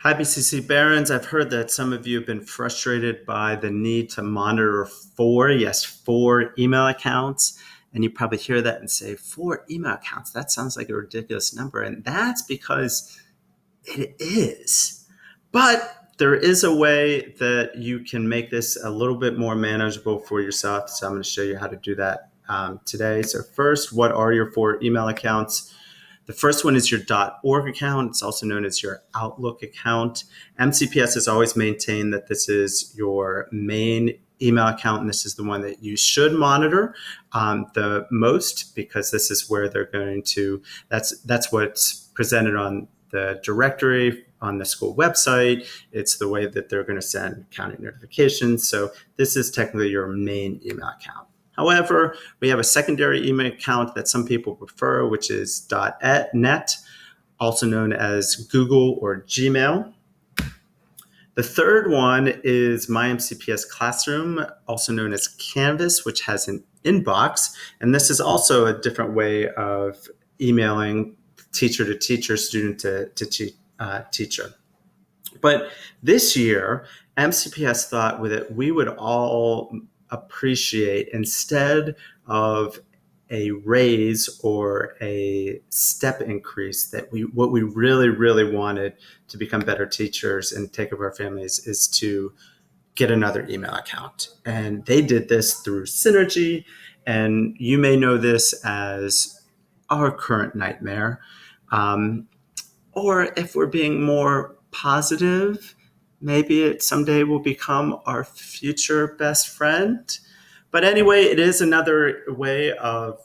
Hi, BCC Barons. I've heard that some of you have been frustrated by the need to monitor four email accounts. And you probably hear that and say, four email accounts? That sounds like a ridiculous number. And that's because it is. But there is a way that you can make this a little bit more manageable for yourself. So I'm going to show you how to do that today. So first, what are your four email accounts? The first one is your .org account. It's also known as your Outlook account. MCPS has always maintained that this is your main email account, and this is the one that you should monitor the most, because this is where they're going to, that's what's presented on the directory on the school website. It's the way that they're going to send county notifications. So this is technically your main email account. However, we have a secondary email account that some people prefer, which is .net, also known as Google or Gmail. The third one is MyMCPS Classroom, also known as Canvas, which has an inbox. And this is also a different way of emailing teacher to teacher, student to teacher. But this year, MCPS thought that we would all appreciate, instead of a raise or a step increase, that what we really wanted to become better teachers and take care of our families is to get another email account. And they did this through Synergy. And you may know this as our current nightmare. Or if we're being more positive, maybe it someday will become our future best friend. But anyway, it is another way of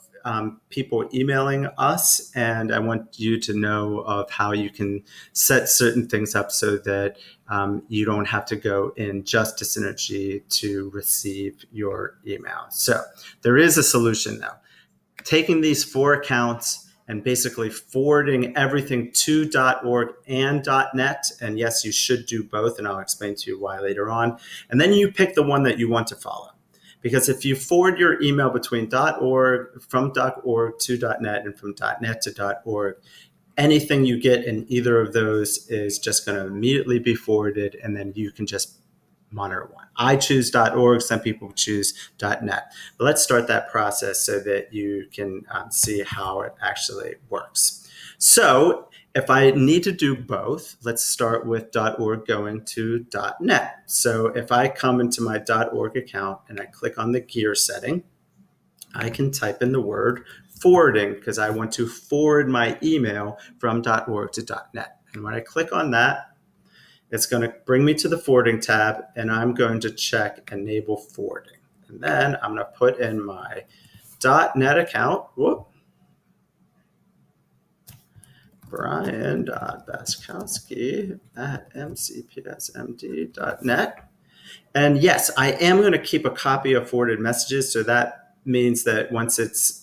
people emailing us, and I want you to know of how you can set certain things up so that you don't have to go in just to Synergy to receive your email. So there is a solution now. Taking these four accounts and basically forwarding everything to .org and .net. And yes, you should do both, and I'll explain to you why later on. And then you pick the one that you want to follow. Because if you forward your email between .org, from .org to .net, and from .net to .org, anything you get in either of those is just going to immediately be forwarded, and then you can just monitor one. I choose .org, some people choose .net. But let's start that process so that you can see how it actually works. So if I need to do both, let's start with .org going to .net. So if I come into my .org account and I click on the gear setting, I can type in the word forwarding, because I want to forward my email from .org to .net. And when I click on that, it's going to bring me to the forwarding tab, and I'm going to check enable forwarding. And then I'm going to put in my .net account. Brian.baskowski at mcpsmd.net. And yes, I am going to keep a copy of forwarded messages. So that means that once it's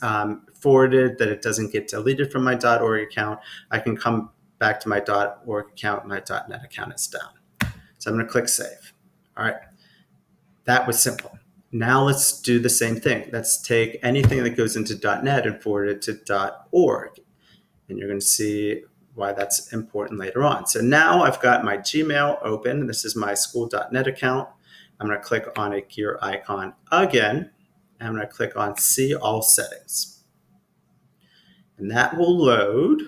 forwarded, that it doesn't get deleted from my .org account. I can come back to my .org account. My .net account is down. So I'm going to click save. All right. That was simple. Now let's do the same thing. Let's take anything that goes into .net and forward it to .org. And you're going to see why that's important later on. So now I've got my Gmail open. This is my school.net account. I'm going to click on a gear icon again. And I'm going to click on see all settings. And that will load.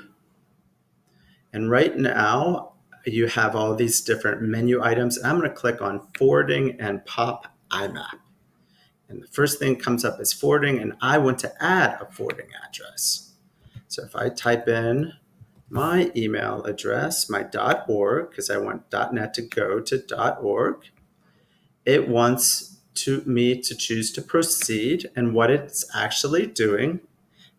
And right now you have all these different menu items. I'm going to click on forwarding and pop IMAP. And the first thing comes up is forwarding, and I want to add a forwarding address. So if I type in my email address, my .org, because I want .net to go to .org, it wants me to choose to proceed. And what it's actually doing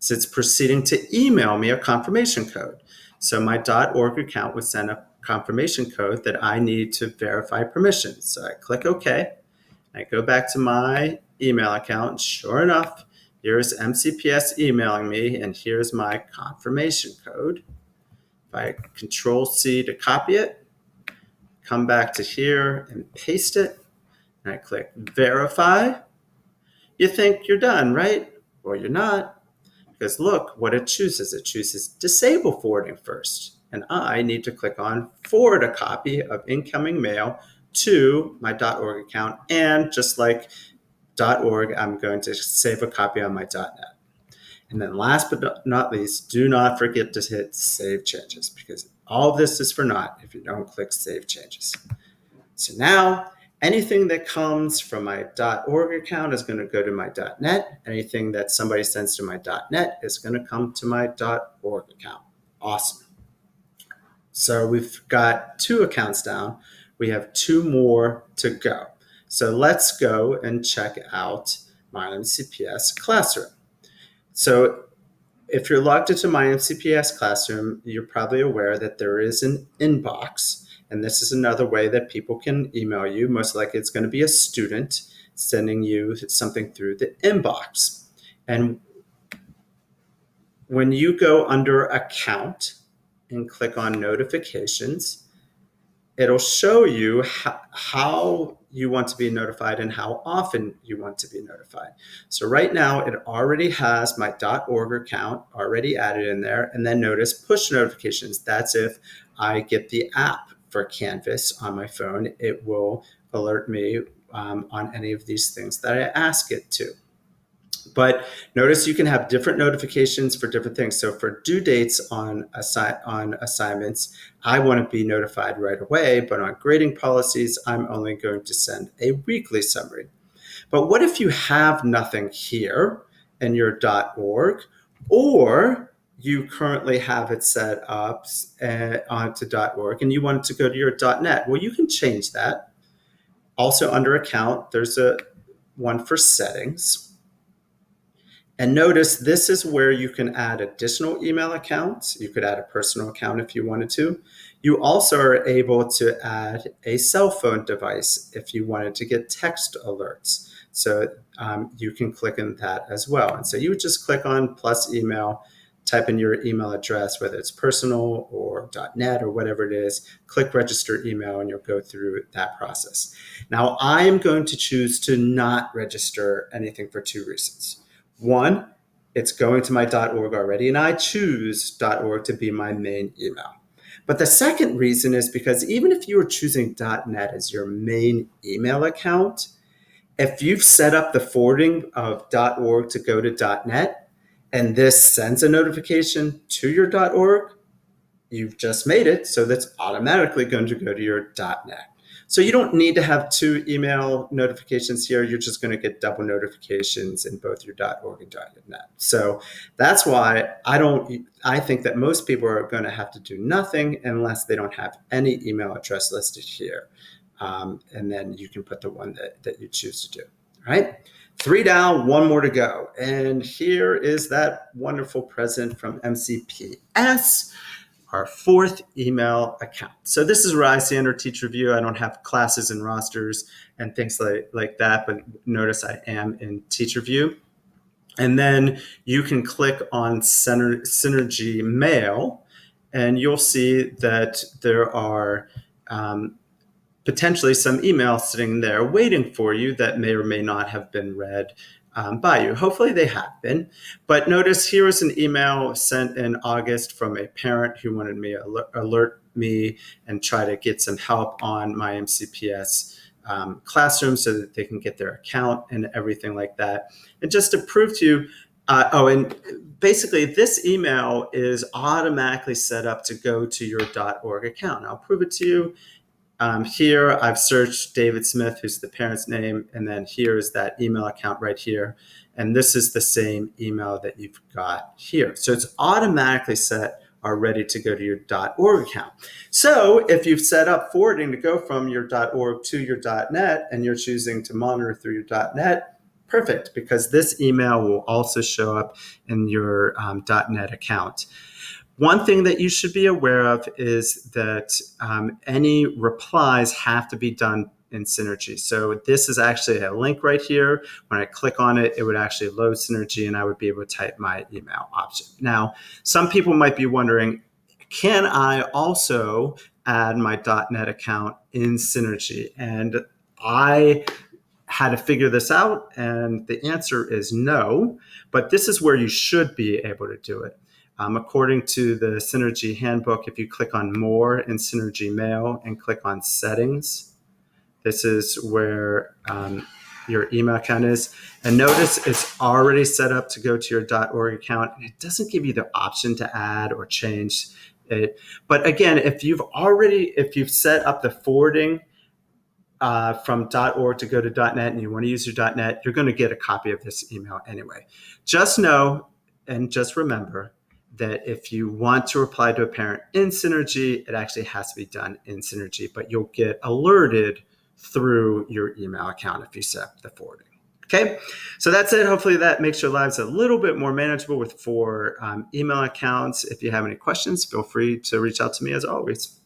is it's proceeding to email me a confirmation code. So my .org account would send a confirmation code that I need to verify permissions. So I click OK. I go back to my email account. Sure enough, here's MCPS emailing me, and here's my confirmation code. If I Control-C to copy it, come back to here and paste it, and I click verify, you think you're done, right? Well, you're not, because look what it chooses. It chooses disable forwarding first. and I need to click on forward a copy of incoming mail to my .org account. And just like .org, I'm going to save a copy on my .net. And then last but not least, do not forget to hit Save Changes, because all of this is for naught if you don't click Save Changes. So now anything that comes from my .org account is going to go to my .net. Anything that somebody sends to my .net is going to come to my .org account. Awesome. So we've got 2 accounts down. We have 2 more to go. So let's go and check out my MCPS Classroom. So if you're logged into my MCPS Classroom, you're probably aware that there is an inbox. And this is another way that people can email you. Most likely it's going to be a student sending you something through the inbox. And when you go under Account and click on Notifications, it'll show you how you want to be notified and how often you want to be notified. So right now it already has my .org account already added in there. And then notice push notifications. That's if I get the app for Canvas on my phone, it will alert me on any of these things that I ask it to. But notice you can have different notifications for different things. So for due dates on assignments, I want to be notified right away. But on grading policies, I'm only going to send a weekly summary. But what if you have nothing here in your .org, or you currently have it set up onto .org and you want it to go to your .net? Well, you can change that. Also under Account, there's a one for Settings. And notice this is where you can add additional email accounts. You could add a personal account if you wanted to. You also are able to add a cell phone device if you wanted to get text alerts. So you can click on that as well. And so you would just click on plus email, type in your email address, whether it's personal or .net or whatever it is, click register email, and you'll go through that process. Now, I am going to choose to not register anything for 2 reasons. One, it's going to my .org already, and I choose .org to be my main email. But the second reason is because even if you were choosing .net as your main email account, if you've set up the forwarding of .org to go to .net, and this sends a notification to your .org, you've just made it, so that's automatically going to go to your .net. So you don't need to have 2 email notifications here. You're just going to get double notifications in both your .org and .net. So that's why I think that most people are going to have to do nothing unless they don't have any email address listed here. And then you can put the one that you choose to do. All right. 3 down, 1 more to go. And here is that wonderful present from MCPS. Our 4th email account. So this is where I see under Teacher View. I don't have classes and rosters and things like that, but notice I am in Teacher View. And then you can click on Synergy Mail, and you'll see that there are potentially some emails sitting there waiting for you that may or may not have been read by you. Hopefully they have been. But notice here is an email sent in August from a parent who wanted me to alert me and try to get some help on my MCPS classroom so that they can get their account and everything like that. And just to prove to you, and basically this email is automatically set up to go to your .org account. I'll prove it to you. Here I've searched David Smith, who's the parent's name, and then here is that email account right here. And this is the same email that you've got here. So it's automatically set or ready to go to your .org account. So if you've set up forwarding to go from your .org to your .net and you're choosing to monitor through your .net, perfect, because this email will also show up in your .net account. One thing that you should be aware of is that any replies have to be done in Synergy. So this is actually a link right here. When I click on it, it would actually load Synergy and I would be able to type my email option. Now, some people might be wondering, can I also add my .net account in Synergy? And I had to figure this out, and the answer is no, but this is where you should be able to do it. According to the Synergy Handbook, if you click on More in Synergy Mail and click on Settings, this is where your email account is. And notice it's already set up to go to your .org account, and it doesn't give you the option to add or change it. But again, if you've set up the forwarding from .org to go to .net and you want to use your .net, you're going to get a copy of this email anyway. Just know and just remember that if you want to reply to a parent in Synergy, it actually has to be done in Synergy, but you'll get alerted through your email account if you set up the forwarding. Okay, so that's it. Hopefully that makes your lives a little bit more manageable with 4 email accounts. If you have any questions, feel free to reach out to me as always.